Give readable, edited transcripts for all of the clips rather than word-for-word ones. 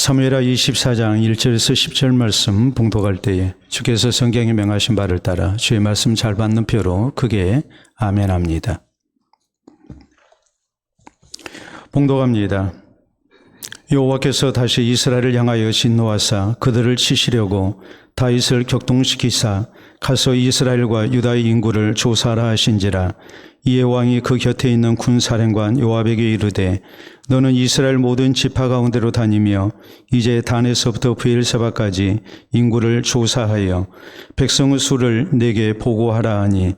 사무엘하 24장 1절에서 10절 말씀 봉독할 때에 주께서 성경에 명하신 바를 따라 주의 말씀 잘 받는 표로 크게 아멘합니다. 봉독합니다. 여호와께서 다시 이스라엘을 향하여 진노하사 그들을 치시려고 다윗을 격동시키사 가서 이스라엘과 유다의 인구를 조사하라 하신지라. 이에 왕이 그 곁에 있는 군사령관 요압에게 이르되 너는 이스라엘 모든 지파 가운데로 다니며 이제 단에서부터 브엘세바까지 인구를 조사하여 백성의 수를 내게 보고하라 하니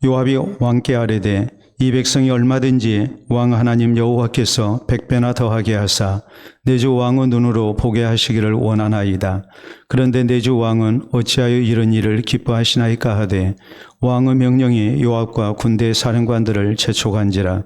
요압이 왕께 아뢰되 이 백성이 얼마든지 왕 하나님 여호와께서 100배나 더하게 하사 내 주 왕의 눈으로 보게 하시기를 원하나이다. 그런데 내 주 왕은 어찌하여 이런 일을 기뻐하시나이까 하되 왕의 명령이 요압과 군대 사령관들을 재촉한지라.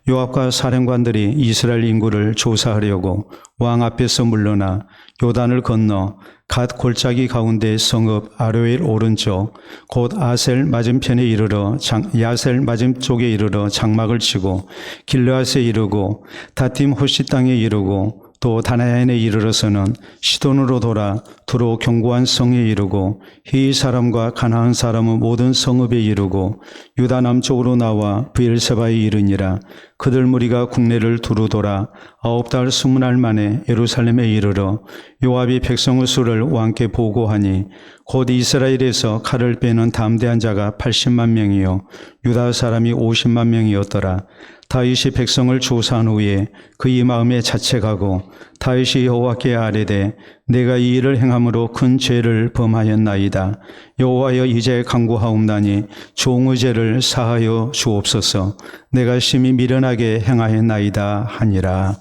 요압과 사령관들이 이스라엘 인구를 조사하려고 왕 앞에서 물러나 요단을 건너 갓 골짜기 가운데 성읍 아로엘 오른쪽 곧 아셀 맞은편에 이르러 야셀 맞은쪽에 이르러 장막을 치고 길르앗에 이르고 다팀 호시 땅에 이르고 또 다나야인에 이르러서는 시돈으로 돌아 두로 견고한 성에 이르고 히위 사람과 가나안 사람의 모든 성읍에 이르고 유다 남쪽으로 나와 브엘세바에 이르니라. 그들 무리가 국내를 두루 돌아 9달 20날 만에 예루살렘에 이르러 요압이 백성의 수를 왕께 보고하니 곧 이스라엘에서 칼을 빼는 담대한 자가 80만 명이요 유다 사람이 50만 명이었더라. 다윗이 백성을 조사한 후에 그의 마음에 자책하고 다윗이 여호와께 아뢰되 내가 이 일을 행함으로 큰 죄를 범하였나이다. 여호와여 이제 간구하옵나니 종의 죄를 사하여 주옵소서. 내가 심히 미련하게 행하였나이다 하니라.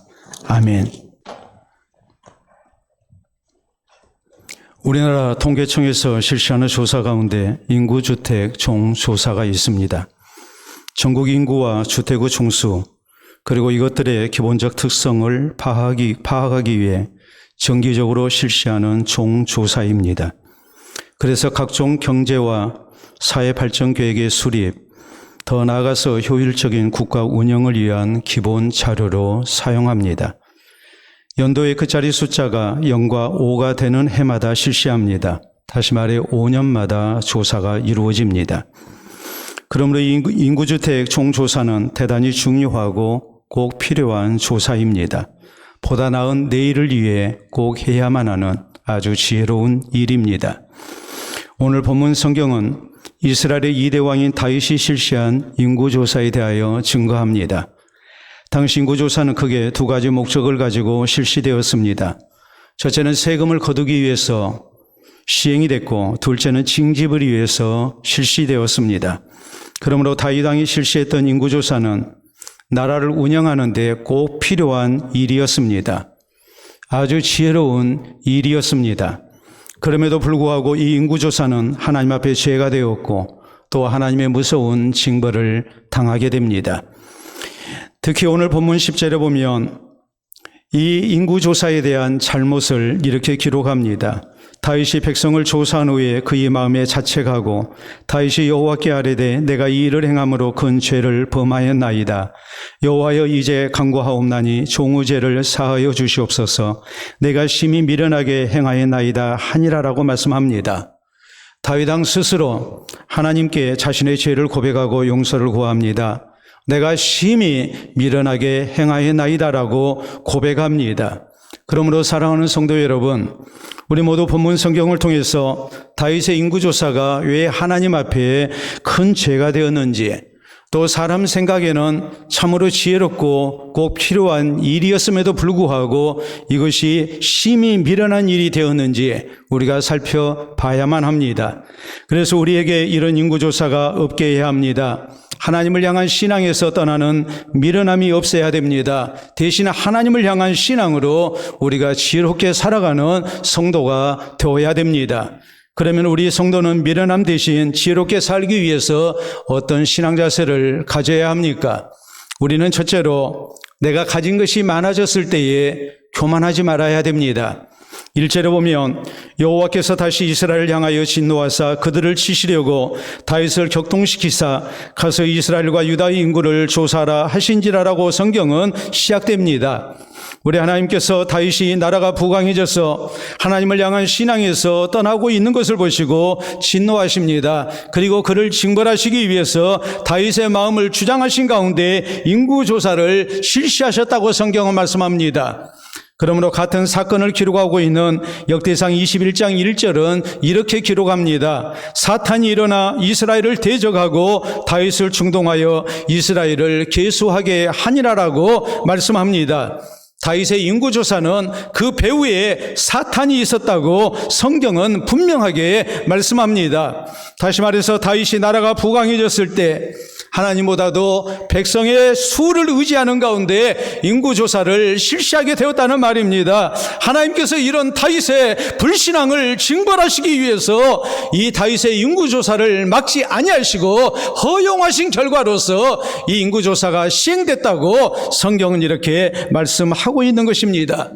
아멘. 우리나라 통계청에서 실시하는 조사 가운데 인구주택 총조사가 있습니다. 전국 인구와 주택의 총수 그리고 이것들의 기본적 특성을 파악하기 위해 정기적으로 실시하는 총조사입니다. 그래서 각종 경제와 사회 발전 계획의 수립, 더 나아가서 효율적인 국가 운영을 위한 기본 자료로 사용합니다. 연도의 끝자리 숫자가 0과 5가 되는 해마다 실시합니다. 다시 말해 5년마다 조사가 이루어집니다. 그러므로 인구주택 총조사는 대단히 중요하고 꼭 필요한 조사입니다. 보다 나은 내일을 위해 꼭 해야만 하는 아주 지혜로운 일입니다. 오늘 본문 성경은 이스라엘의 2대 왕인 다윗이 실시한 인구조사에 대하여 증거합니다. 당시 인구조사는 크게 두 가지 목적을 가지고 실시되었습니다. 첫째는 세금을 거두기 위해서 시행이 됐고 둘째는 징집을 위해서 실시되었습니다. 그러므로 다윗 왕이 실시했던 인구조사는 나라를 운영하는 데 꼭 필요한 일이었습니다. 아주 지혜로운 일이었습니다. 그럼에도 불구하고 이 인구조사는 하나님 앞에 죄가 되었고 또 하나님의 무서운 징벌을 당하게 됩니다. 특히 오늘 본문 10절에 보면 이 인구조사에 대한 잘못을 이렇게 기록합니다. 다윗이 백성을 조사한 후에 그의 마음에 자책하고 다윗이 여호와께 아뢰되 내가 이 일을 행함으로 큰 죄를 범하였나이다. 여호와여 이제 간구하옵나니 종의 죄를 사하여 주시옵소서. 내가 심히 미련하게 행하였나이다 하니라라고 말씀합니다. 다윗 왕 스스로 하나님께 자신의 죄를 고백하고 용서를 구합니다. 내가 심히 미련하게 행하였나이다라고 고백합니다. 그러므로 사랑하는 성도 여러분, 우리 모두 본문 성경을 통해서 다윗의 인구조사가 왜 하나님 앞에 큰 죄가 되었는지, 또 사람 생각에는 참으로 지혜롭고 꼭 필요한 일이었음에도 불구하고 이것이 심히 미련한 일이 되었는지 우리가 살펴봐야만 합니다. 그래서 우리에게 이런 인구조사가 없게 해야 합니다. 하나님을 향한 신앙에서 떠나는 미련함이 없어야 됩니다. 대신 하나님을 향한 신앙으로 우리가 지혜롭게 살아가는 성도가 되어야 됩니다. 그러면 우리 성도는 미련함 대신 지혜롭게 살기 위해서 어떤 신앙 자세를 가져야 합니까? 우리는 첫째로 내가 가진 것이 많아졌을 때에 교만하지 말아야 됩니다. 1절에 보면 여호와께서 다시 이스라엘을 향하여 진노하사 그들을 치시려고 다윗을 격동시키사 가서 이스라엘과 유다의 인구를 조사하라 하신지라라고 성경은 시작됩니다. 우리 하나님께서 다윗이 나라가 부강해져서 하나님을 향한 신앙에서 떠나고 있는 것을 보시고 진노하십니다. 그리고 그를 징벌하시기 위해서 다윗의 마음을 주장하신 가운데 인구조사를 실시하셨다고 성경은 말씀합니다. 그러므로 같은 사건을 기록하고 있는 역대상 21장 1절은 이렇게 기록합니다. 사탄이 일어나 이스라엘을 대적하고 다윗을 충동하여 이스라엘을 계수하게 하니라라고 말씀합니다. 다윗의 인구조사는 그 배후에 사탄이 있었다고 성경은 분명하게 말씀합니다. 다시 말해서 다윗이 나라가 부강해졌을 때 하나님보다도 백성의 수를 의지하는 가운데 인구조사를 실시하게 되었다는 말입니다. 하나님께서 이런 다윗의 불신앙을 징벌하시기 위해서 이 다윗의 인구조사를 막지 아니하시고 허용하신 결과로서 이 인구조사가 시행됐다고 성경은 이렇게 말씀하고 있는 것입니다.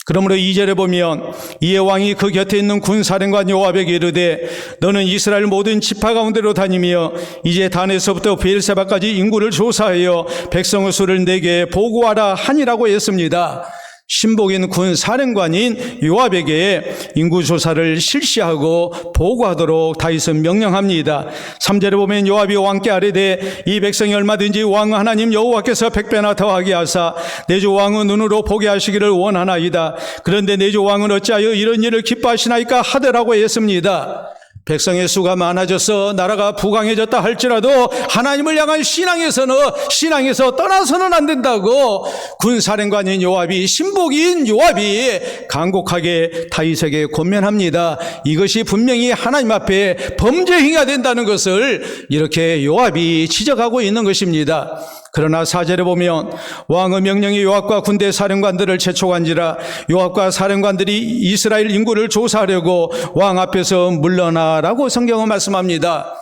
그러므로 2절에 보면 이에 왕이 그 곁에 있는 군사령관 요압에게 이르되 너는 이스라엘 모든 지파 가운데로 다니며 이제 단에서부터 베엘세바까지 인구를 조사하여 백성의 수를 내게 보고하라 하니라고 했습니다. 신복인 군사령관인 요압에게 인구조사를 실시하고 보고하도록 다윗은 명령합니다. 3절에 보면 요압이 왕께 아뢰되 이 백성이 얼마든지 왕 하나님 여호와께서 100배나 더하게 하사 내 주 왕의 눈으로 보게 하시기를 원하나이다. 그런데 내 주 왕은 어찌하여 이런 일을 기뻐하시나이까 하더라고 했습니다. 백성의 수가 많아져서 나라가 부강해졌다 할지라도 하나님을 향한 신앙에서 떠나서는 안 된다고 군사령관인 요압이, 신복인 요압이 간곡하게 다윗에게 권면합니다. 이것이 분명히 하나님 앞에 범죄 행위가 된다는 것을 이렇게 요압이 지적하고 있는 것입니다. 그러나 4절에 보면 왕의 명령이 요압과 군대 사령관들을 재촉한지라 요압과 사령관들이 이스라엘 인구를 조사하려고 왕 앞에서 물러나라고 성경은 말씀합니다.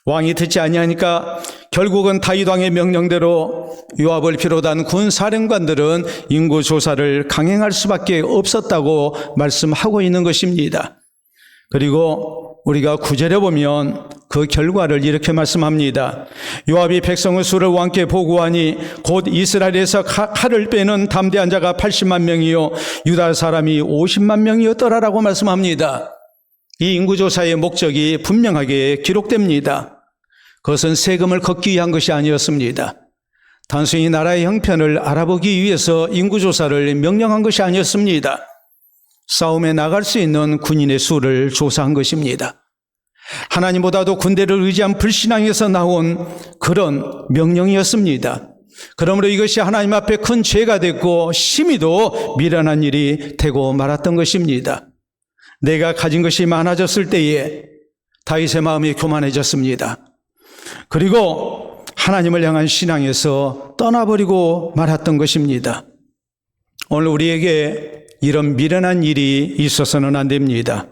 왕이 듣지 아니하니까 결국은 다윗 왕의 명령대로 요압을 비롯한 군 사령관들은 인구 조사를 강행할 수밖에 없었다고 말씀하고 있는 것입니다. 그리고 우리가 9절에 보면 그 결과를 이렇게 말씀합니다. 요압이 백성의 수를 왕께 보고하니 곧 이스라엘에서 칼을 빼는 담대한 자가 80만 명이요 유다 사람이 50만 명이었더라라고 말씀합니다. 이 인구조사의 목적이 분명하게 기록됩니다. 그것은 세금을 걷기 위한 것이 아니었습니다. 단순히 나라의 형편을 알아보기 위해서 인구조사를 명령한 것이 아니었습니다. 싸움에 나갈 수 있는 군인의 수를 조사한 것입니다. 하나님보다도 군대를 의지한 불신앙에서 나온 그런 명령이었습니다. 그러므로 이것이 하나님 앞에 큰 죄가 됐고 심히도 미련한 일이 되고 말았던 것입니다. 내가 가진 것이 많아졌을 때에 다윗의 마음이 교만해졌습니다. 그리고 하나님을 향한 신앙에서 떠나버리고 말았던 것입니다. 오늘 우리에게 이런 미련한 일이 있어서는 안 됩니다.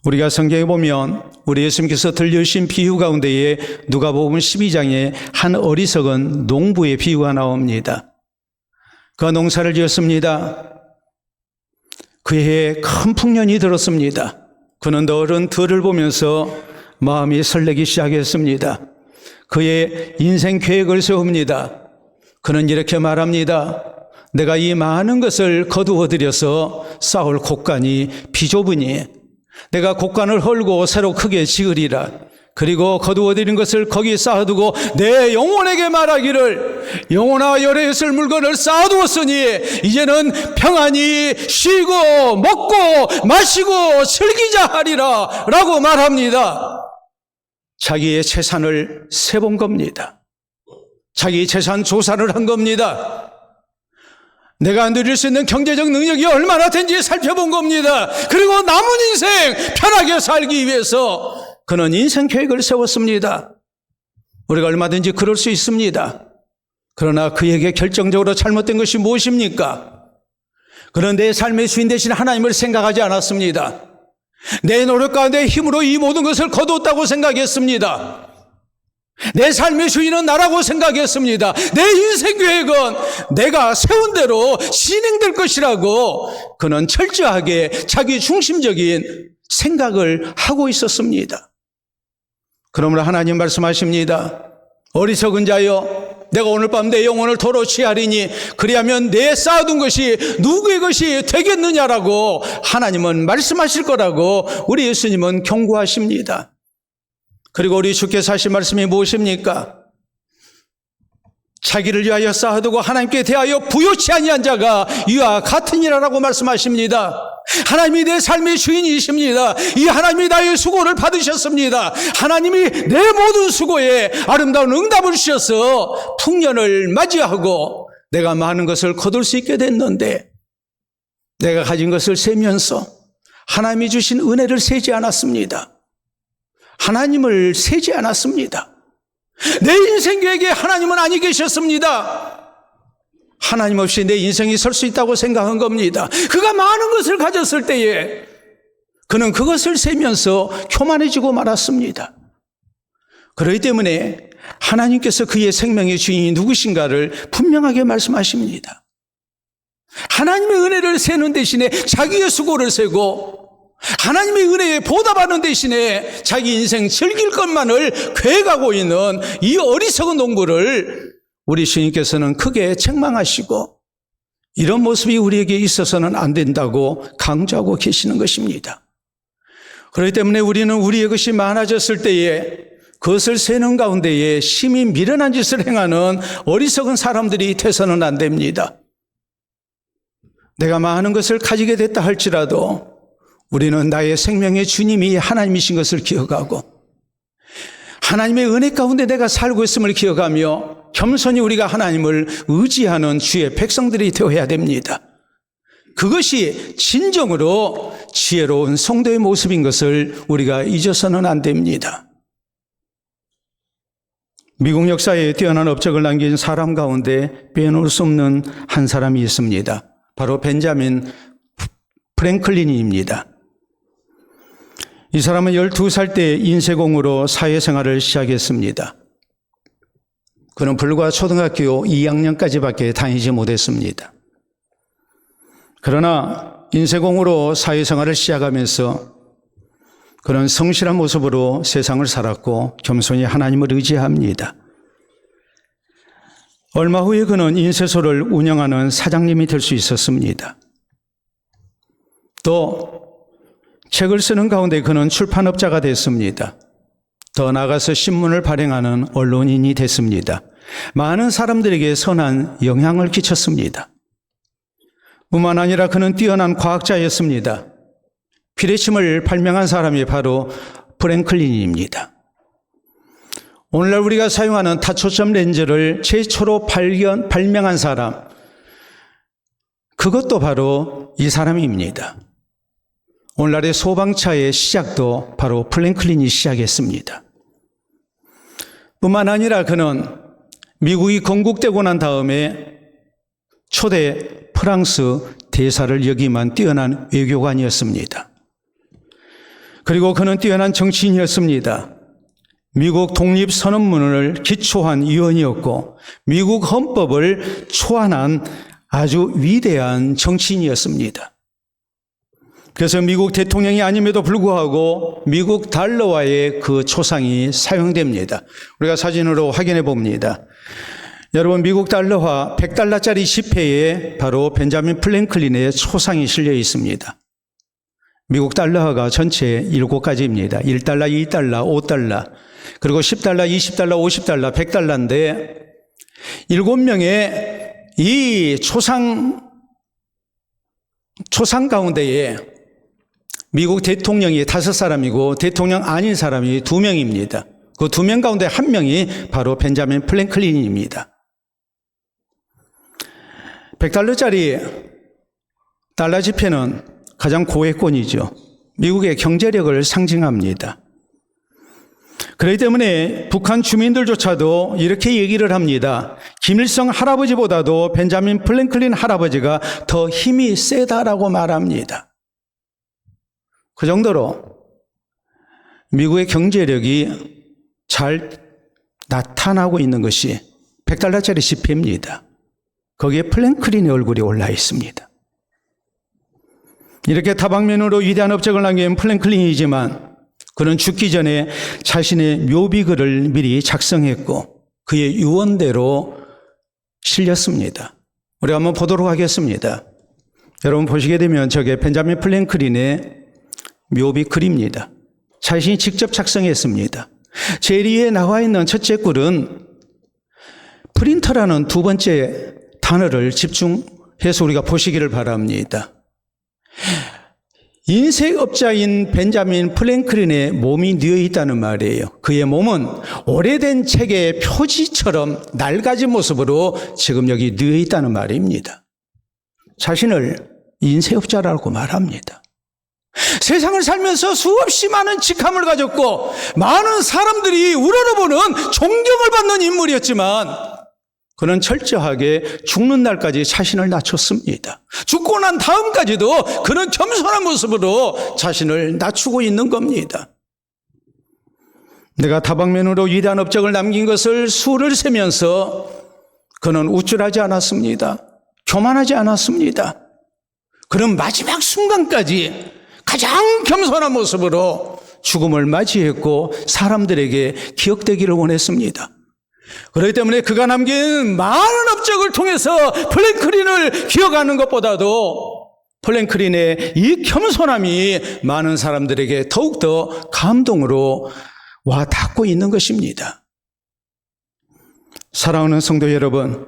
우리가 성경에 보면 우리 예수님께서 들려주신 비유 가운데에 누가복음 12장에 한 어리석은 농부의 비유가 나옵니다. 그 농사를 지었습니다. 그 해에 큰 풍년이 들었습니다. 그는 너른 들을 보면서 마음이 설레기 시작했습니다. 그의 인생 계획을 세웁니다. 그는 이렇게 말합니다. 내가 이 많은 것을 거두어들여서 쌓을 곡간이 비좁으니 내가 곡간을 헐고 새로 크게 지으리라. 그리고 거두어들인 것을 거기에 쌓아두고 내 영혼에게 말하기를 영혼아 열에 있을 물건을 쌓아두었으니 이제는 평안히 쉬고 먹고 마시고 즐기자 하리라 라고 말합니다. 자기의 재산을 세본 겁니다. 자기 재산 조사를 한 겁니다. 내가 누릴 수 있는 경제적 능력이 얼마나 된지 살펴본 겁니다. 그리고 남은 인생 편하게 살기 위해서 그는 인생 계획을 세웠습니다. 우리가 얼마든지 그럴 수 있습니다. 그러나 그에게 결정적으로 잘못된 것이 무엇입니까? 그는 내 삶의 주인 되신 하나님을 생각하지 않았습니다. 내 노력과 내 힘으로 이 모든 것을 거두었다고 생각했습니다. 내 삶의 주인은 나라고 생각했습니다. 내 인생 계획은 내가 세운 대로 진행될 것이라고 그는 철저하게 자기 중심적인 생각을 하고 있었습니다. 그러므로 하나님 말씀하십니다. 어리석은 자여, 내가 오늘 밤 내 영혼을 도로 취하리니 그리하면 내 쌓아둔 것이 누구의 것이 되겠느냐라고 하나님은 말씀하실 거라고 우리 예수님은 경고하십니다. 그리고 우리 주께서 하신 말씀이 무엇입니까? 자기를 위하여 쌓아두고 하나님께 대하여 부요치 아니한 자가 이와 같으니라라고 말씀하십니다. 하나님이 내 삶의 주인이십니다. 이 하나님이 나의 수고를 받으셨습니다. 하나님이 내 모든 수고에 아름다운 응답을 주셔서 풍년을 맞이하고 내가 많은 것을 거둘 수 있게 됐는데 내가 가진 것을 세면서 하나님이 주신 은혜를 세지 않았습니다. 하나님을 세지 않았습니다. 내 인생 계획에 하나님은 아니 계셨습니다. 하나님 없이 내 인생이 설 수 있다고 생각한 겁니다. 그가 많은 것을 가졌을 때에 그는 그것을 세면서 교만해지고 말았습니다. 그렇기 때문에 하나님께서 그의 생명의 주인이 누구신가를 분명하게 말씀하십니다. 하나님의 은혜를 세는 대신에 자기의 수고를 세고 하나님의 은혜에 보답하는 대신에 자기 인생 즐길 것만을 계획하고 있는 이 어리석은 농부를 우리 주님께서는 크게 책망하시고 이런 모습이 우리에게 있어서는 안 된다고 강조하고 계시는 것입니다. 그렇기 때문에 우리는 우리의 것이 많아졌을 때에 그것을 세는 가운데에 심히 미련한 짓을 행하는 어리석은 사람들이 돼서는 안 됩니다. 내가 많은 것을 가지게 됐다 할지라도 우리는 나의 생명의 주님이 하나님이신 것을 기억하고 하나님의 은혜 가운데 내가 살고 있음을 기억하며 겸손히 우리가 하나님을 의지하는 주의 백성들이 되어야 됩니다. 그것이 진정으로 지혜로운 성도의 모습인 것을 우리가 잊어서는 안 됩니다. 미국 역사에 뛰어난 업적을 남긴 사람 가운데 빼놓을 수 없는 한 사람이 있습니다. 바로 벤자민 프랭클린입니다. 이 사람은 12살 때 인쇄공으로 사회생활을 시작했습니다. 그는 불과 초등학교 2학년까지밖에 다니지 못했습니다. 그러나 인쇄공으로 사회생활을 시작하면서 그는 성실한 모습으로 세상을 살았고 겸손히 하나님을 의지합니다. 얼마 후에 그는 인쇄소를 운영하는 사장님이 될 수 있었습니다. 또 책을 쓰는 가운데 그는 출판업자가 됐습니다. 더 나아가서 신문을 발행하는 언론인이 됐습니다. 많은 사람들에게 선한 영향을 끼쳤습니다. 뿐만 아니라 그는 뛰어난 과학자였습니다. 피레침을 발명한 사람이 바로 프랭클린입니다. 오늘날 우리가 사용하는 다초점 렌즈를 최초로 발명한 사람, 그것도 바로 이 사람입니다. 오늘날의 소방차의 시작도 바로 프랭클린이 시작했습니다. 뿐만 아니라 그는 미국이 건국되고 난 다음에 초대 프랑스 대사를 역임한 뛰어난 외교관이었습니다. 그리고 그는 뛰어난 정치인이었습니다. 미국 독립선언문을 기초한 위원이었고 미국 헌법을 초안한 아주 위대한 정치인이었습니다. 그래서 미국 대통령이 아님에도 불구하고 미국 달러와의 그 초상이 사용됩니다. 우리가 사진으로 확인해 봅니다. 여러분, 미국 달러화 100달러짜리 지폐에 바로 벤자민 프랭클린의 초상이 실려 있습니다. 미국 달러화가 전체 7가지입니다. 1달러, 2달러, 5달러, 그리고 10달러, 20달러, 50달러, 100달러인데 7명의 이 초상 가운데에 미국 대통령이 5사람이고 대통령 아닌 사람이 2명입니다. 그 2명 가운데 1명이 바로 벤자민 프랭클린입니다. 100달러짜리 달러 지폐는 가장 고액권이죠. 미국의 경제력을 상징합니다. 그렇기 때문에 북한 주민들조차도 이렇게 얘기를 합니다. 김일성 할아버지보다도 벤자민 프랭클린 할아버지가 더 힘이 세다라고 말합니다. 그 정도로 미국의 경제력이 잘 나타나고 있는 것이 $100짜리 지폐입니다. 거기에 프랭클린의 얼굴이 올라 있습니다. 이렇게 다방면으로 위대한 업적을 남긴 프랭클린이지만 그는 죽기 전에 자신의 묘비글을 미리 작성했고 그의 유언대로 실렸습니다. 우리 한번 보도록 하겠습니다. 여러분 보시게 되면 저게 벤자민 프랭클린의 묘비글입니다. 자신이 직접 작성했습니다. 제일 위에 나와 있는 첫째 글은 프린터라는 두 번째 단어를 집중해서 우리가 보시기를 바랍니다. 인쇄업자인 벤자민 프랭클린의 몸이 뉘어 있다는 말이에요. 그의 몸은 오래된 책의 표지처럼 낡아진 모습으로 지금 여기 뉘어 있다는 말입니다. 자신을 인쇄업자라고 말합니다. 세상을 살면서 수없이 많은 직함을 가졌고 많은 사람들이 우러러보는 존경을 받는 인물이었지만 그는 철저하게 죽는 날까지 자신을 낮췄습니다. 죽고 난 다음까지도 그는 겸손한 모습으로 자신을 낮추고 있는 겁니다. 내가 다방면으로 위대한 업적을 남긴 것을 수를 세면서 그는 우쭐하지 않았습니다. 교만하지 않았습니다. 그는 마지막 순간까지 가장 겸손한 모습으로 죽음을 맞이했고 사람들에게 기억되기를 원했습니다. 그렇기 때문에 그가 남긴 많은 업적을 통해서 프랭클린을 기억하는 것보다도 프랭클린의 이 겸손함이 많은 사람들에게 더욱더 감동으로 와 닿고 있는 것입니다. 사랑하는 성도 여러분,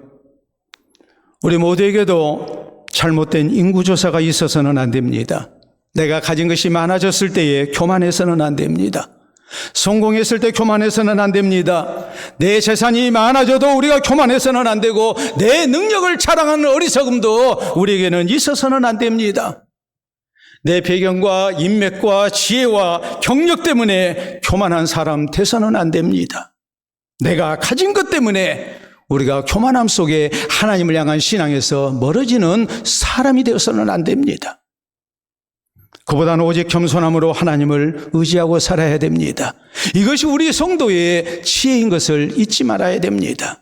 우리 모두에게도 잘못된 인구조사가 있어서는 안 됩니다. 내가 가진 것이 많아졌을 때에 교만해서는 안 됩니다. 성공했을 때 교만해서는 안 됩니다. 내 재산이 많아져도 우리가 교만해서는 안 되고 내 능력을 자랑하는 어리석음도 우리에게는 있어서는 안 됩니다. 내 배경과 인맥과 지혜와 경력 때문에 교만한 사람 돼서는 안 됩니다. 내가 가진 것 때문에 우리가 교만함 속에 하나님을 향한 신앙에서 멀어지는 사람이 되어서는 안 됩니다. 그보다는 오직 겸손함으로 하나님을 의지하고 살아야 됩니다. 이것이 우리 성도의 지혜인 것을 잊지 말아야 됩니다.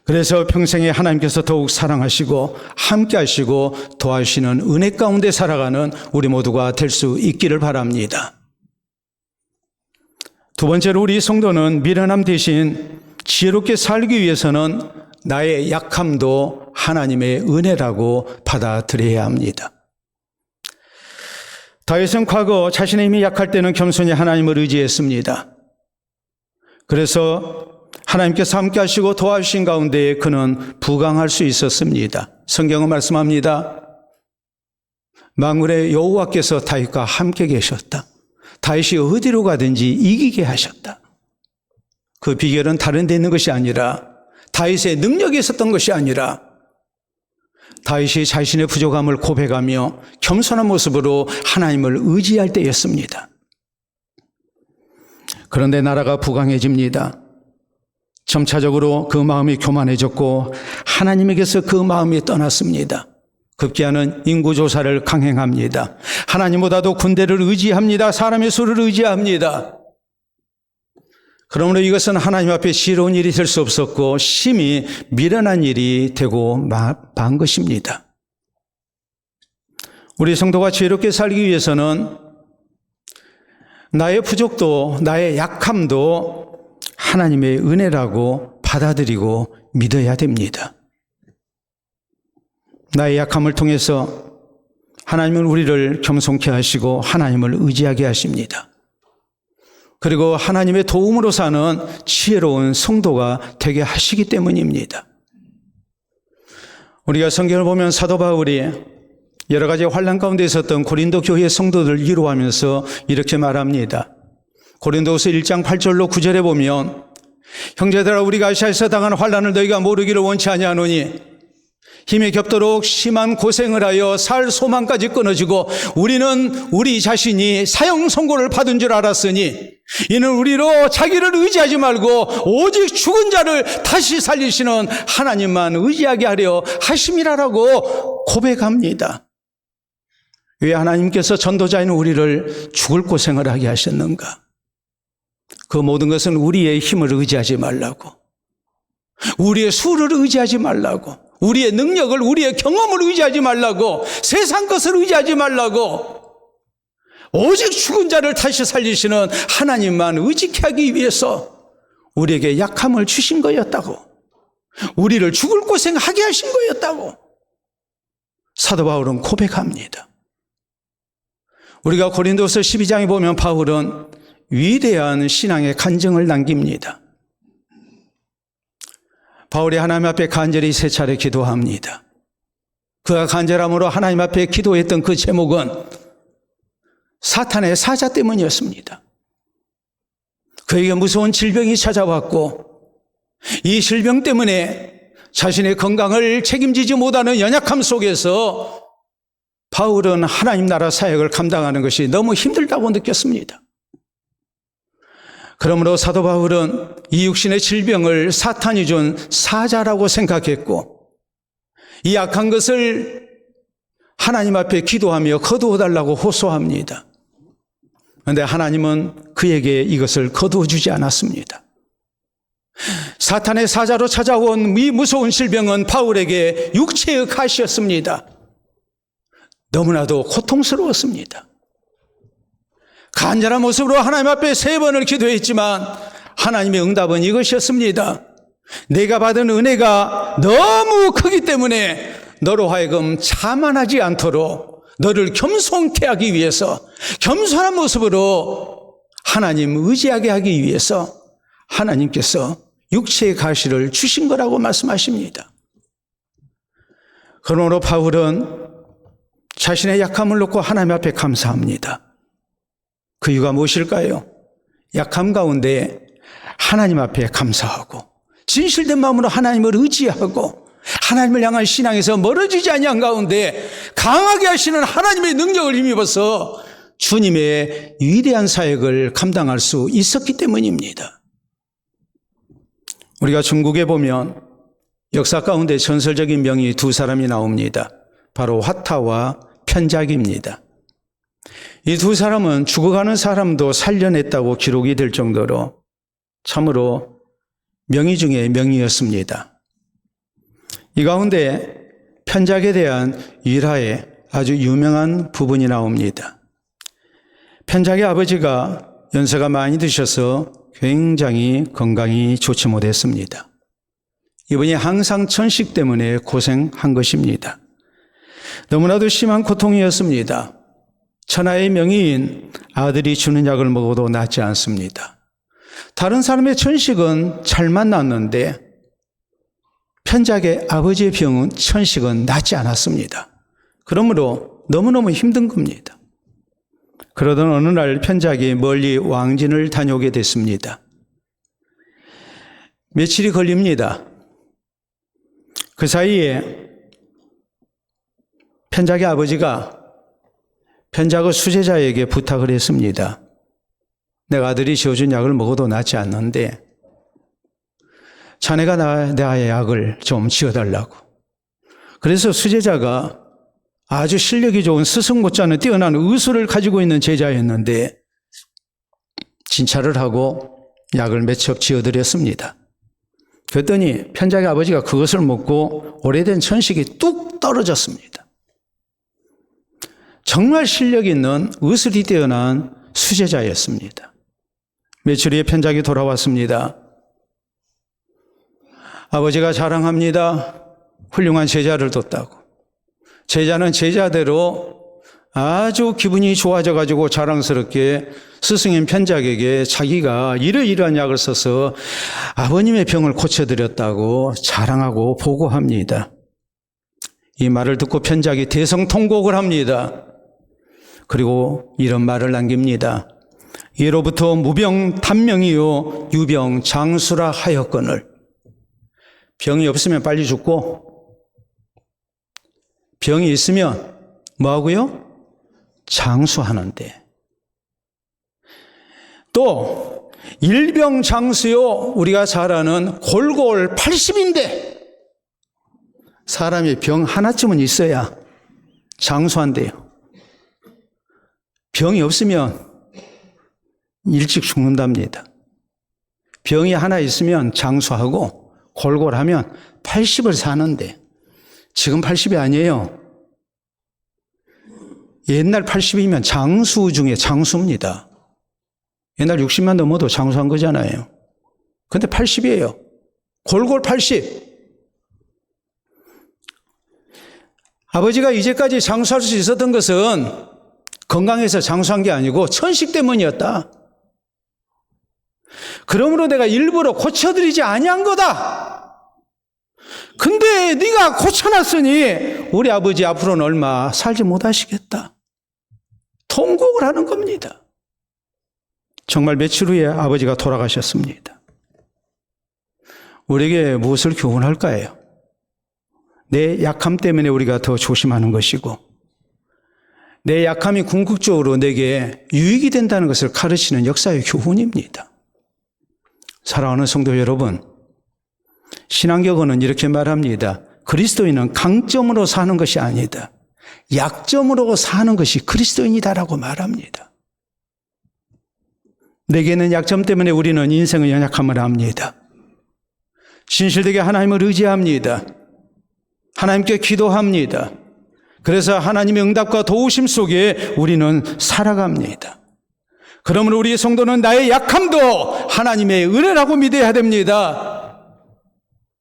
그래서 평생에 하나님께서 더욱 사랑하시고 함께 하시고 도와주시는 은혜 가운데 살아가는 우리 모두가 될 수 있기를 바랍니다. 두 번째로 우리 성도는 미련함 대신 지혜롭게 살기 위해서는 나의 약함도 하나님의 은혜라고 받아들여야 합니다. 다윗은 과거 자신의 힘이 약할 때는 겸손히 하나님을 의지했습니다. 그래서 하나님께서 함께 하시고 도와주신 가운데 그는 부강할 수 있었습니다. 성경은 말씀합니다. 만군의 여호와께서 다윗과 함께 계셨다. 다윗이 어디로 가든지 이기게 하셨다. 그 비결은 다른 데 있는 것이 아니라 다윗의 능력이 있었던 것이 아니라 다윗이 자신의 부족함을 고백하며 겸손한 모습으로 하나님을 의지할 때였습니다. 그런데 나라가 부강해집니다. 점차적으로 그 마음이 교만해졌고 하나님에게서 그 마음이 떠났습니다. 급기야는 인구조사를 강행합니다. 하나님보다도 군대를 의지합니다. 사람의 수를 의지합니다. 그러므로 이것은 하나님 앞에 지혜로운 일이 될 수 없었고 심히 미련한 일이 되고 만 것입니다. 우리 성도가 지혜롭게 살기 위해서는 나의 부족도 나의 약함도 하나님의 은혜라고 받아들이고 믿어야 됩니다. 나의 약함을 통해서 하나님은 우리를 겸손케 하시고 하나님을 의지하게 하십니다. 그리고 하나님의 도움으로 사는 지혜로운 성도가 되게 하시기 때문입니다. 우리가 성경을 보면 사도 바울이 여러 가지 환난 가운데 있었던 고린도 교회 성도들을 위로하면서 이렇게 말합니다. 고린도후서 1장 8절로 9절에 보면 형제들아 우리가 아시아에서 당한 환난을 너희가 모르기를 원치 아니하노니 힘이 겹도록 심한 고생을 하여 살 소망까지 끊어지고 우리는 우리 자신이 사형 선고를 받은 줄 알았으니 이는 우리로 자기를 의지하지 말고 오직 죽은 자를 다시 살리시는 하나님만 의지하게 하려 하심이라라고 고백합니다. 왜 하나님께서 전도자인 우리를 죽을 고생을 하게 하셨는가? 그 모든 것은 우리의 힘을 의지하지 말라고, 우리의 수를 의지하지 말라고, 우리의 능력을, 우리의 경험을 의지하지 말라고, 세상 것을 의지하지 말라고, 오직 죽은 자를 다시 살리시는 하나님만 의지케 하기 위해서 우리에게 약함을 주신 거였다고, 우리를 죽을 고생하게 하신 거였다고 사도 바울은 고백합니다. 우리가 고린도서 12장에 보면 바울은 위대한 신앙의 간증을 남깁니다. 바울이 하나님 앞에 간절히 3차례 기도합니다. 그가 간절함으로 하나님 앞에 기도했던 그 제목은 사탄의 사자 때문이었습니다. 그에게 무서운 질병이 찾아왔고, 이 질병 때문에 자신의 건강을 책임지지 못하는 연약함 속에서 바울은 하나님 나라 사역을 감당하는 것이 너무 힘들다고 느꼈습니다. 그러므로 사도 바울은 이 육신의 질병을 사탄이 준 사자라고 생각했고, 이 악한 것을 하나님 앞에 기도하며 거두어달라고 호소합니다. 그런데 하나님은 그에게 이것을 거두어주지 않았습니다. 사탄의 사자로 찾아온 이 무서운 질병은 바울에게 육체의 가시였습니다. 너무나도 고통스러웠습니다. 간절한 모습으로 하나님 앞에 3번을 기도했지만 하나님의 응답은 이것이었습니다. 내가 받은 은혜가 너무 크기 때문에 너로 하여금 자만하지 않도록 너를 겸손케 하기 위해서, 겸손한 모습으로 하나님 의지하게 하기 위해서 하나님께서 육체의 가시를 주신 거라고 말씀하십니다. 그러므로 바울은 자신의 약함을 놓고 하나님 앞에 감사합니다. 그 이유가 무엇일까요? 약함 가운데 하나님 앞에 감사하고 진실된 마음으로 하나님을 의지하고 하나님을 향한 신앙에서 멀어지지 아니한 가운데 강하게 하시는 하나님의 능력을 힘입어서 주님의 위대한 사역을 감당할 수 있었기 때문입니다. 우리가 중국에 보면 역사 가운데 전설적인 명의 2사람이 나옵니다. 바로 화타와 편작입니다. 이 2사람은 죽어가는 사람도 살려냈다고 기록이 될 정도로 참으로 명의 중에 명의였습니다. 이 가운데 편작에 대한 일화에 아주 유명한 부분이 나옵니다. 편작의 아버지가 연세가 많이 드셔서 굉장히 건강이 좋지 못했습니다. 이분이 항상 천식 때문에 고생한 것입니다. 너무나도 심한 고통이었습니다. 천하의 명의인 아들이 주는 약을 먹어도 낫지 않습니다. 다른 사람의 천식은 잘만 낫는데 편작의 아버지의 병은 천식은 낫지 않았습니다. 그러므로 너무너무 힘든 겁니다. 그러던 어느 날 편작이 멀리 왕진을 다녀오게 됐습니다. 며칠이 걸립니다. 그 사이에 편작의 아버지가 편작의 수제자에게 부탁을 했습니다. 내가 아들이 지어준 약을 먹어도 낫지 않는데 자네가 나의 약을 좀 지어달라고. 그래서 수제자가 아주 실력이 좋은 스승 못지않은 뛰어난 의술을 가지고 있는 제자였는데 진찰을 하고 약을 몇 첩 지어드렸습니다. 그랬더니 편작의 아버지가 그것을 먹고 오래된 천식이 뚝 떨어졌습니다. 정말 실력 있는 의술이 뛰어난 수제자였습니다. 며칠 후에 편작이 돌아왔습니다. 아버지가 자랑합니다. 훌륭한 제자를 뒀다고. 제자는 제자대로 아주 기분이 좋아져 가지고 자랑스럽게 스승인 편작에게 자기가 이러이러한 약을 써서 아버님의 병을 고쳐드렸다고 자랑하고 보고합니다. 이 말을 듣고 편작이 대성통곡을 합니다. 그리고 이런 말을 남깁니다. 예로부터 무병단명이요 유병장수라 하였거늘. 병이 없으면 빨리 죽고 병이 있으면 뭐하고요? 장수하는데. 또 일병장수요, 우리가 잘 아는 골골 80인데 사람이 병 하나쯤은 있어야 장수한대요. 병이 없으면 일찍 죽는답니다. 병이 하나 있으면 장수하고 골골하면 80을 사는데 지금 80이 아니에요. 옛날 80이면 장수 중에 장수입니다. 옛날 60만 넘어도 장수한 거잖아요. 근데 80이에요. 골골 80. 아버지가 이제까지 장수할 수 있었던 것은 건강해서 장수한 게 아니고 천식 때문이었다. 그러므로 내가 일부러 고쳐드리지 아니한 거다. 근데 네가 고쳐놨으니 우리 아버지 앞으로는 얼마 살지 못하시겠다. 통곡을 하는 겁니다. 정말 며칠 후에 아버지가 돌아가셨습니다. 우리에게 무엇을 교훈할까요? 내 약함 때문에 우리가 더 조심하는 것이고 내 약함이 궁극적으로 내게 유익이 된다는 것을 가르치는 역사의 교훈입니다. 사랑하는 성도 여러분, 신앙격언은 이렇게 말합니다. 그리스도인은 강점으로 사는 것이 아니다. 약점으로 사는 것이 그리스도인이다라고 말합니다. 내게는 약점 때문에 우리는 인생의 연약함을 압니다. 진실되게 하나님을 의지합니다. 하나님께 기도합니다. 그래서 하나님의 응답과 도우심 속에 우리는 살아갑니다. 그러므로 우리 성도는 나의 약함도 하나님의 은혜라고 믿어야 됩니다.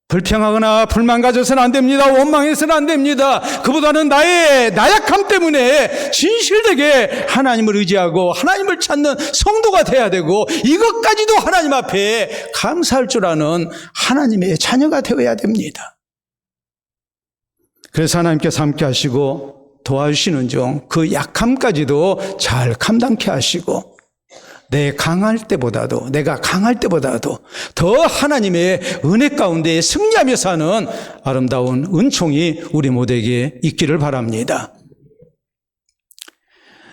불평하거나 불만 가져서는 안 됩니다. 원망해서는 안 됩니다. 그보다는 나의 나약함 때문에 진실되게 하나님을 의지하고 하나님을 찾는 성도가 돼야 되고 이것까지도 하나님 앞에 감사할 줄 아는 하나님의 자녀가 되어야 됩니다. 그래서 하나님께서 함께 하시고 도와주시는 중 그 약함까지도 잘 감당케 하시고 내가 강할 때보다도 더 하나님의 은혜 가운데 승리하며 사는 아름다운 은총이 우리 모두에게 있기를 바랍니다.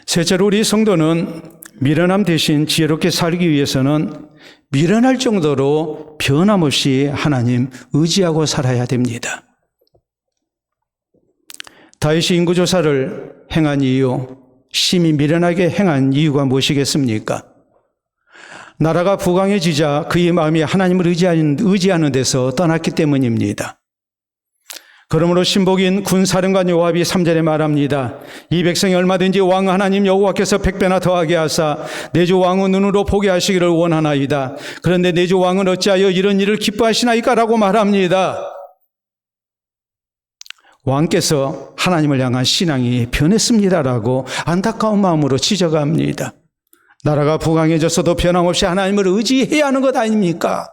셋째로 우리 성도는 미련함 대신 지혜롭게 살기 위해서는 미련할 정도로 변함없이 하나님 의지하고 살아야 됩니다. 다윗이 인구조사를 행한 이유, 심히 미련하게 행한 이유가 무엇이겠습니까? 나라가 부강해지자 그의 마음이 하나님을 의지하는 데서 떠났기 때문입니다. 그러므로 신복인 군사령관 요압이 3절에 말합니다. 이 백성이 얼마든지 왕 하나님 여호와께서 100배나 더하게 하사 내 주 왕의 눈으로 보게 하시기를 원하나이다. 그런데 내 주 왕은 어찌하여 이런 일을 기뻐하시나이까? 라고 말합니다. 왕께서 하나님을 향한 신앙이 변했습니다라고 안타까운 마음으로 지적합니다. 나라가 부강해졌어도 변함없이 하나님을 의지해야 하는 것 아닙니까?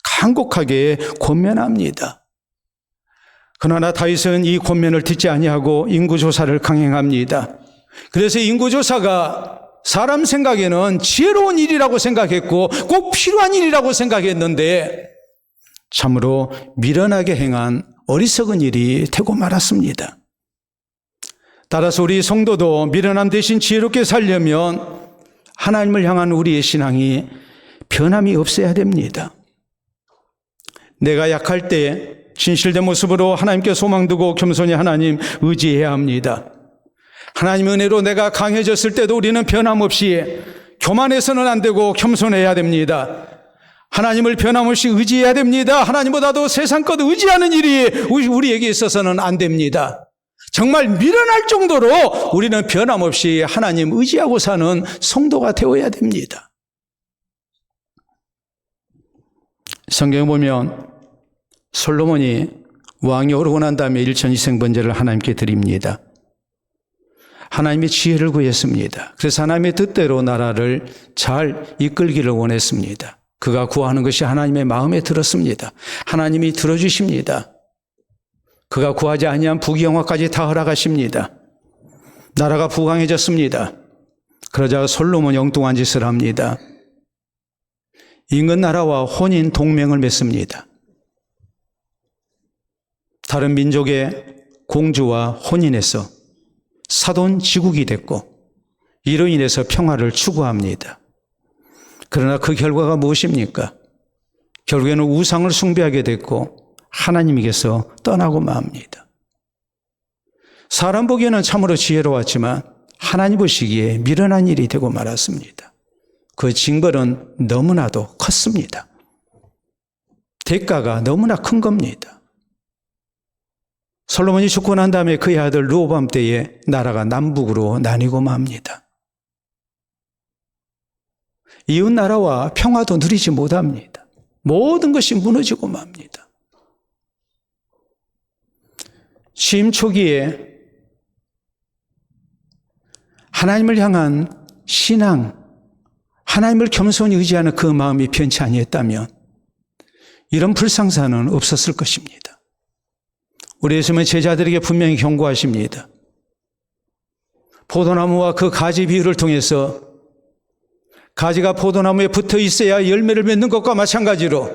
간곡하게 권면합니다. 그러나 다윗은 이 권면을 듣지 아니하고 인구조사를 강행합니다. 그래서 인구조사가 사람 생각에는 지혜로운 일이라고 생각했고 꼭 필요한 일이라고 생각했는데 참으로 미련하게 행한 어리석은 일이 되고 말았습니다. 따라서 우리 성도도 미련함 대신 지혜롭게 살려면 하나님을 향한 우리의 신앙이 변함이 없어야 됩니다. 내가 약할 때 진실된 모습으로 하나님께 소망두고 겸손히 하나님 의지해야 합니다. 하나님의 은혜로 내가 강해졌을 때도 우리는 변함없이 교만해서는 안 되고 겸손해야 됩니다. 하나님을 변함없이 의지해야 됩니다. 하나님보다도 세상 것 의지하는 일이 우리에게 있어서는 안 됩니다. 정말 미련할 정도로 우리는 변함없이 하나님 의지하고 사는 성도가 되어야 됩니다. 성경에 보면 솔로몬이 왕이 오르고 난 다음에 일천이생번제를 하나님께 드립니다. 하나님의 지혜를 구했습니다. 그래서 하나님의 뜻대로 나라를 잘 이끌기를 원했습니다. 그가 구하는 것이 하나님의 마음에 들었습니다. 하나님이 들어주십니다. 그가 구하지 아니한 부귀영화까지 다 허락하십니다. 나라가 부강해졌습니다. 그러자 솔로몬 엉뚱한 짓을 합니다. 인근 나라와 혼인 동맹을 맺습니다. 다른 민족의 공주와 혼인해서 사돈 지국이 됐고 이로 인해서 평화를 추구합니다. 그러나 그 결과가 무엇입니까? 결국에는 우상을 숭배하게 됐고 하나님에게서 떠나고 맙니다. 사람 보기에는 참으로 지혜로웠지만 하나님 보시기에 미련한 일이 되고 말았습니다. 그 징벌은 너무나도 컸습니다. 대가가 너무나 큰 겁니다. 솔로몬이 죽고 난 다음에 그의 아들 르호보암 때에 나라가 남북으로 나뉘고 맙니다. 이웃 나라와 평화도 누리지 못합니다. 모든 것이 무너지고 맙니다. 취임 초기에 하나님을 향한 신앙, 하나님을 겸손히 의지하는 그 마음이 변치 아니했다면 이런 불상사는 없었을 것입니다. 우리 예수님은 제자들에게 분명히 경고하십니다. 포도나무와 그 가지 비유를 통해서 가지가 포도나무에 붙어 있어야 열매를 맺는 것과 마찬가지로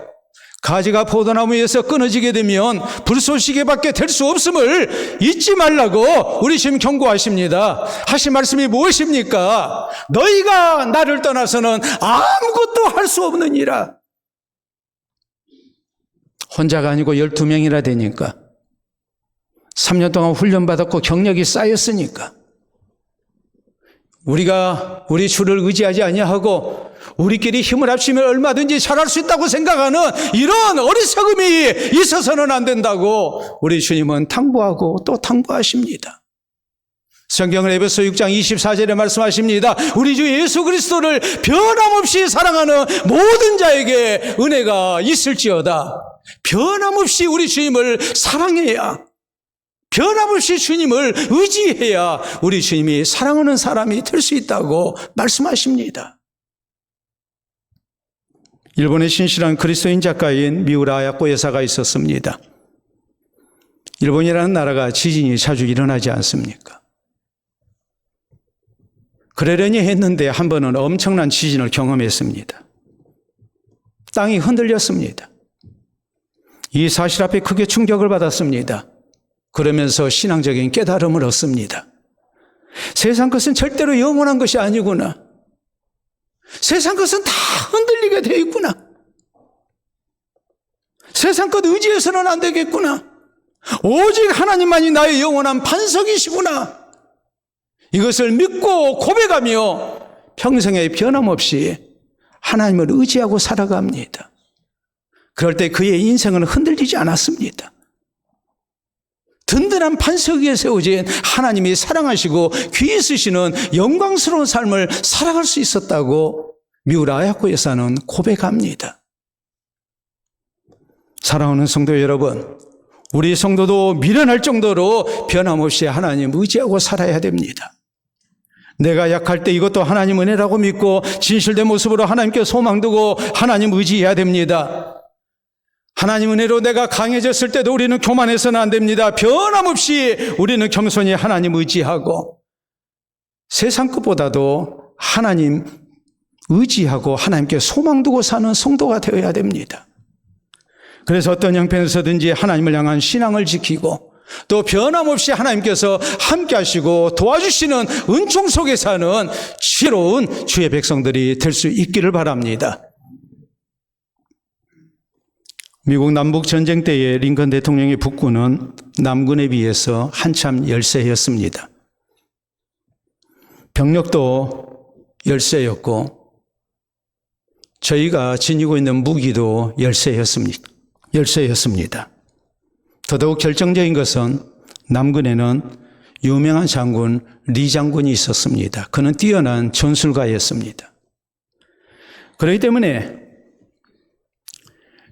가지가 포도나무에서 끊어지게 되면 불쏘시개밖에 될 수 없음을 잊지 말라고 우리 주님 경고하십니다. 하신 말씀이 무엇입니까? 너희가 나를 떠나서는 아무것도 할 수 없느니라. 혼자가 아니고 12명이나 되니까 3년 동안 훈련받았고 경력이 쌓였으니까 우리가 우리 주를 의지하지 아니하고 우리끼리 힘을 합치면 얼마든지 잘할 수 있다고 생각하는 이런 어리석음이 있어서는 안 된다고 우리 주님은 당부하고 또 당부하십니다. 성경은 에베소 6장 24절에 말씀하십니다. 우리 주 예수 그리스도를 변함없이 사랑하는 모든 자에게 은혜가 있을지어다. 변함없이 우리 주님을 사랑해야, 변함없이 주님을 의지해야 우리 주님이 사랑하는 사람이 될 수 있다고 말씀하십니다. 일본의 신실한 그리스도인 작가인 미우라 아야코 여사가 있었습니다. 일본이라는 나라가 지진이 자주 일어나지 않습니까? 그러려니 했는데 한 번은 엄청난 지진을 경험했습니다. 땅이 흔들렸습니다. 이 사실 앞에 크게 충격을 받았습니다. 그러면서 신앙적인 깨달음을 얻습니다. 세상 것은 절대로 영원한 것이 아니구나. 세상 것은 다 흔들리게 되어 있구나. 세상 것 의지해서는 안 되겠구나. 오직 하나님만이 나의 영원한 반석이시구나. 이것을 믿고 고백하며 평생에 변함없이 하나님을 의지하고 살아갑니다. 그럴 때 그의 인생은 흔들리지 않았습니다. 든든한 반석 위에 세워진 하나님이 사랑하시고 귀히 쓰시는 영광스러운 삶을 살아갈 수 있었다고 미우라 아야코 여사는 고백합니다. 사랑하는 성도 여러분, 우리 성도도 미련할 정도로 변함없이 하나님 의지하고 살아야 됩니다. 내가 약할 때 이것도 하나님 은혜라고 믿고 진실된 모습으로 하나님께 소망 두고 하나님 의지해야 됩니다. 하나님 은혜로 내가 강해졌을 때도 우리는 교만해서는 안 됩니다. 변함없이 우리는 겸손히 하나님 의지하고 세상 것보다도 하나님 의지하고 하나님께 소망 두고 사는 성도가 되어야 됩니다. 그래서 어떤 형편에서든지 하나님을 향한 신앙을 지키고 또 변함없이 하나님께서 함께 하시고 도와주시는 은총 속에 사는 지혜로운 주의 백성들이 될 수 있기를 바랍니다. 미국 남북전쟁 때에 링컨 대통령의 북군은 남군에 비해서 한참 열세였습니다. 병력도 열세였고 저희가 지니고 있는 무기도 열세였습니다. 더더욱 결정적인 것은 남군에는 유명한 장군 리 장군이 있었습니다. 그는 뛰어난 전술가였습니다. 그렇기 때문에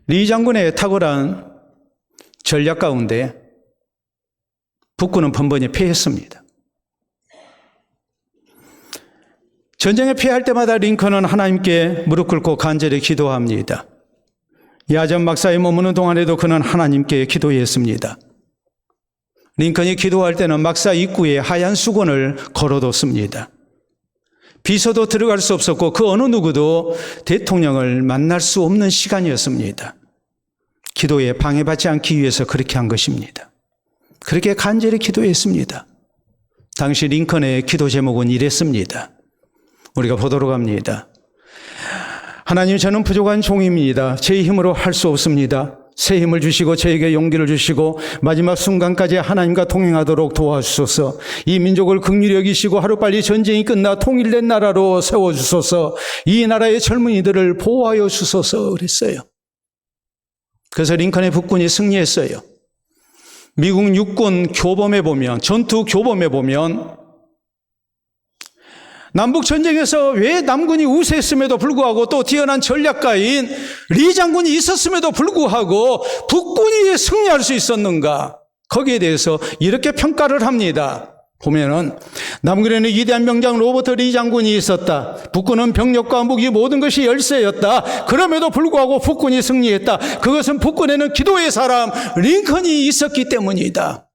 리 장군의 탁월한 전략 가운데 북군은 번번이 패했습니다. 전쟁에 패할 때마다 링컨은 하나님께 무릎 꿇고 간절히 기도합니다. 야전 막사에 머무는 동안에도 그는 하나님께 기도했습니다. 링컨이 기도할 때는 막사 입구에 하얀 수건을 걸어뒀습니다. 비서도 들어갈 수 없었고 그 어느 누구도 대통령을 만날 수 없는 시간이었습니다. 기도에 방해받지 않기 위해서 그렇게 한 것입니다. 그렇게 간절히 기도했습니다. 당시 링컨의 기도 제목은 이랬습니다. 우리가 보도록 합니다. 하나님, 저는 부족한 종입니다. 제 힘으로 할 수 없습니다. 새 힘을 주시고 저에게 용기를 주시고 마지막 순간까지 하나님과 동행하도록 도와주소서. 이 민족을 긍휼히 여기시고 하루빨리 전쟁이 끝나 통일된 나라로 세워주소서. 이 나라의 젊은이들을 보호하여 주소서 그랬어요. 그래서 링컨의 북군이 승리했어요. 미국 육군 교범에 보면, 전투 교범에 보면 남북전쟁에서 왜 남군이 우세했음에도 불구하고 또 뛰어난 전략가인 리 장군이 있었음에도 불구하고 북군이 승리할 수 있었는가? 거기에 대해서 이렇게 평가를 합니다. 보면은 남군에는 위대한 명장 로버트 리 장군이 있었다. 북군은 병력과 무기 모든 것이 열세였다. 그럼에도 불구하고 북군이 승리했다. 그것은 북군에는 기도의 사람 링컨이 있었기 때문이다.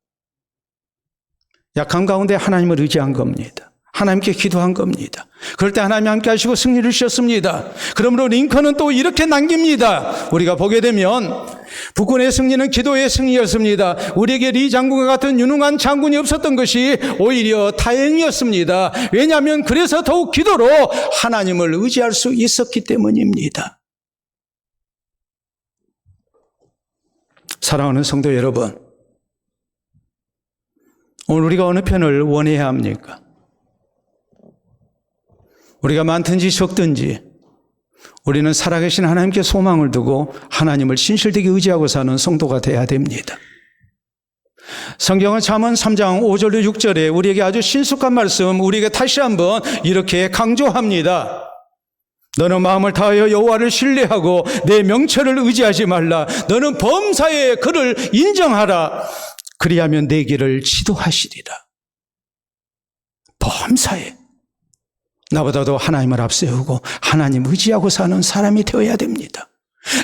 약한 가운데 하나님을 의지한 겁니다. 하나님께 기도한 겁니다. 그럴 때 하나님이 함께 하시고 승리를 주셨습니다. 그러므로 링컨은 또 이렇게 남깁니다. 우리가 보게 되면 북군의 승리는 기도의 승리였습니다. 우리에게 리 장군과 같은 유능한 장군이 없었던 것이 오히려 다행이었습니다. 왜냐하면 그래서 더욱 기도로 하나님을 의지할 수 있었기 때문입니다. 사랑하는 성도 여러분, 오늘 우리가 어느 편을 원해야 합니까? 우리가 많든지 적든지 우리는 살아계신 하나님께 소망을 두고 하나님을 신실되게 의지하고 사는 성도가 되어야 됩니다. 성경은 잠언 3장 5절로 6절에 우리에게 아주 신숙한 말씀, 우리에게 다시 한번 이렇게 강조합니다. 너는 마음을 다하여 여호와를 신뢰하고 내 명철을 의지하지 말라. 너는 범사에 그를 인정하라. 그리하면 내 길을 지도하시리라. 범사에 나보다도 하나님을 앞세우고 하나님 의지하고 사는 사람이 되어야 됩니다.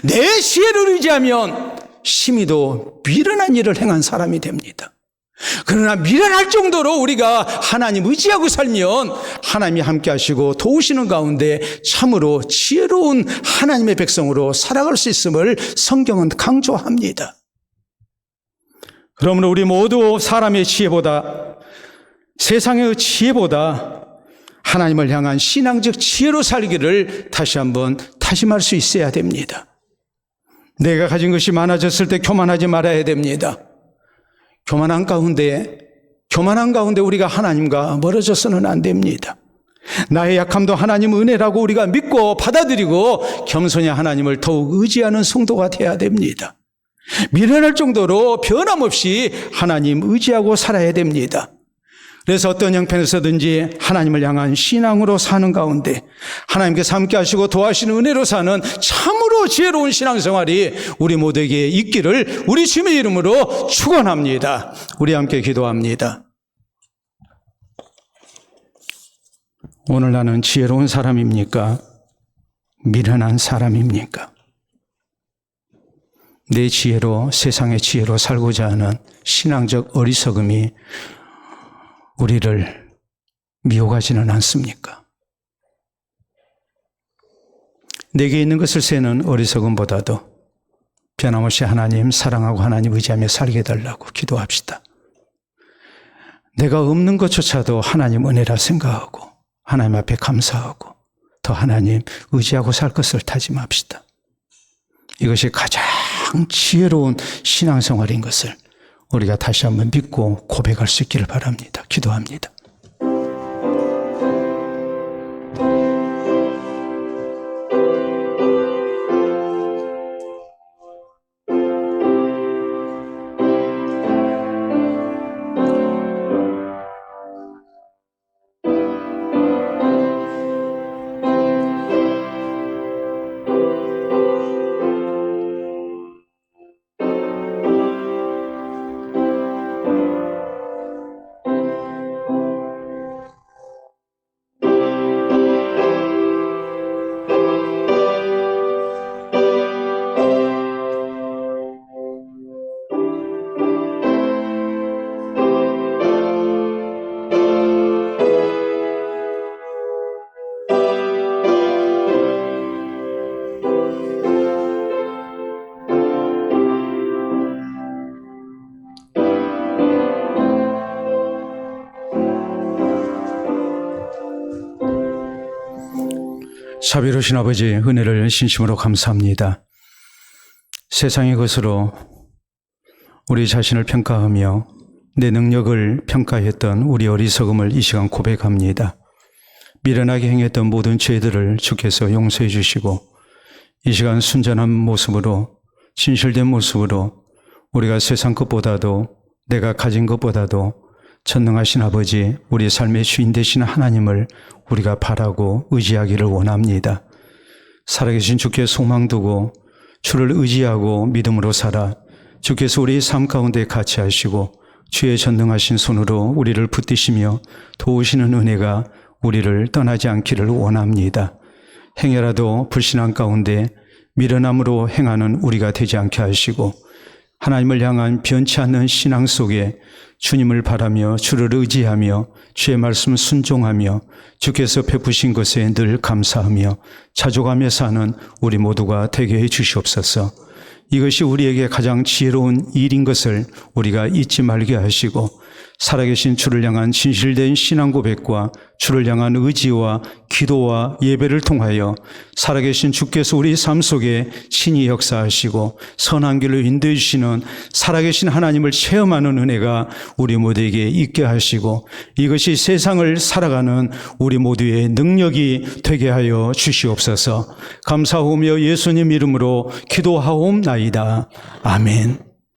내 지혜를 의지하면 심히도 미련한 일을 행한 사람이 됩니다. 그러나 미련할 정도로 우리가 하나님 의지하고 살면 하나님이 함께 하시고 도우시는 가운데 참으로 지혜로운 하나님의 백성으로 살아갈 수 있음을 성경은 강조합니다. 그러므로 우리 모두 사람의 지혜보다, 세상의 지혜보다 하나님을 향한 신앙적 지혜로 살기를 다시 한번 다짐할 수 있어야 됩니다. 내가 가진 것이 많아졌을 때 교만하지 말아야 됩니다. 교만한 가운데 우리가 하나님과 멀어져서는 안 됩니다. 나의 약함도 하나님 은혜라고 우리가 믿고 받아들이고 겸손히 하나님을 더욱 의지하는 성도가 되어야 됩니다. 미련할 정도로 변함없이 하나님 의지하고 살아야 됩니다. 그래서 어떤 형편에서든지 하나님을 향한 신앙으로 사는 가운데 하나님께서 함께 하시고 도와주시는 은혜로 사는 참으로 지혜로운 신앙생활이 우리 모두에게 있기를 우리 주님의 이름으로 축원합니다. 우리 함께 기도합니다. 오늘 나는 지혜로운 사람입니까? 미련한 사람입니까? 내 지혜로, 세상의 지혜로 살고자 하는 신앙적 어리석음이 우리를 미혹하지는 않습니까? 내게 있는 것을 세는 어리석음보다도 변함없이 하나님 사랑하고 하나님 의지하며 살게 해달라고 기도합시다. 내가 없는 것조차도 하나님 은혜라 생각하고 하나님 앞에 감사하고 더 하나님 의지하고 살 것을 다짐합시다. 이것이 가장 지혜로운 신앙생활인 것을 우리가 다시 한번 믿고 고백할 수 있기를 바랍니다. 기도합니다. 자비로우신 아버지, 은혜를 진심으로 감사합니다. 세상의 것으로 우리 자신을 평가하며 내 능력을 평가했던 우리 어리석음을 이 시간 고백합니다. 미련하게 행했던 모든 죄들을 주께서 용서해 주시고 이 시간 순전한 모습으로 진실된 모습으로 우리가 세상 것보다도 내가 가진 것보다도 전능하신 아버지, 우리 삶의 주인 되신 하나님을 우리가 바라고 의지하기를 원합니다. 살아계신 주께 소망 두고 주를 의지하고 믿음으로 살아 주께서 우리 삶 가운데 같이 하시고 주의 전능하신 손으로 우리를 붙드시며 도우시는 은혜가 우리를 떠나지 않기를 원합니다. 행여라도 불신앙 가운데 미련함으로 행하는 우리가 되지 않게 하시고 하나님을 향한 변치 않는 신앙 속에 주님을 바라며 주를 의지하며 주의 말씀 순종하며 주께서 베푸신 것에 늘 감사하며 자족하며 사는 우리 모두가 되게 해 주시옵소서. 이것이 우리에게 가장 지혜로운 일인 것을 우리가 잊지 말게 하시고 살아계신 주를 향한 진실된 신앙 고백과 주를 향한 의지와 기도와 예배를 통하여 살아계신 주께서 우리 삶 속에 친히 역사하시고 선한 길로 인도해 주시는 살아계신 하나님을 체험하는 은혜가 우리 모두에게 있게 하시고 이것이 세상을 살아가는 우리 모두의 능력이 되게 하여 주시옵소서. 감사하오며 예수님 이름으로 기도하옵나이다. 아멘.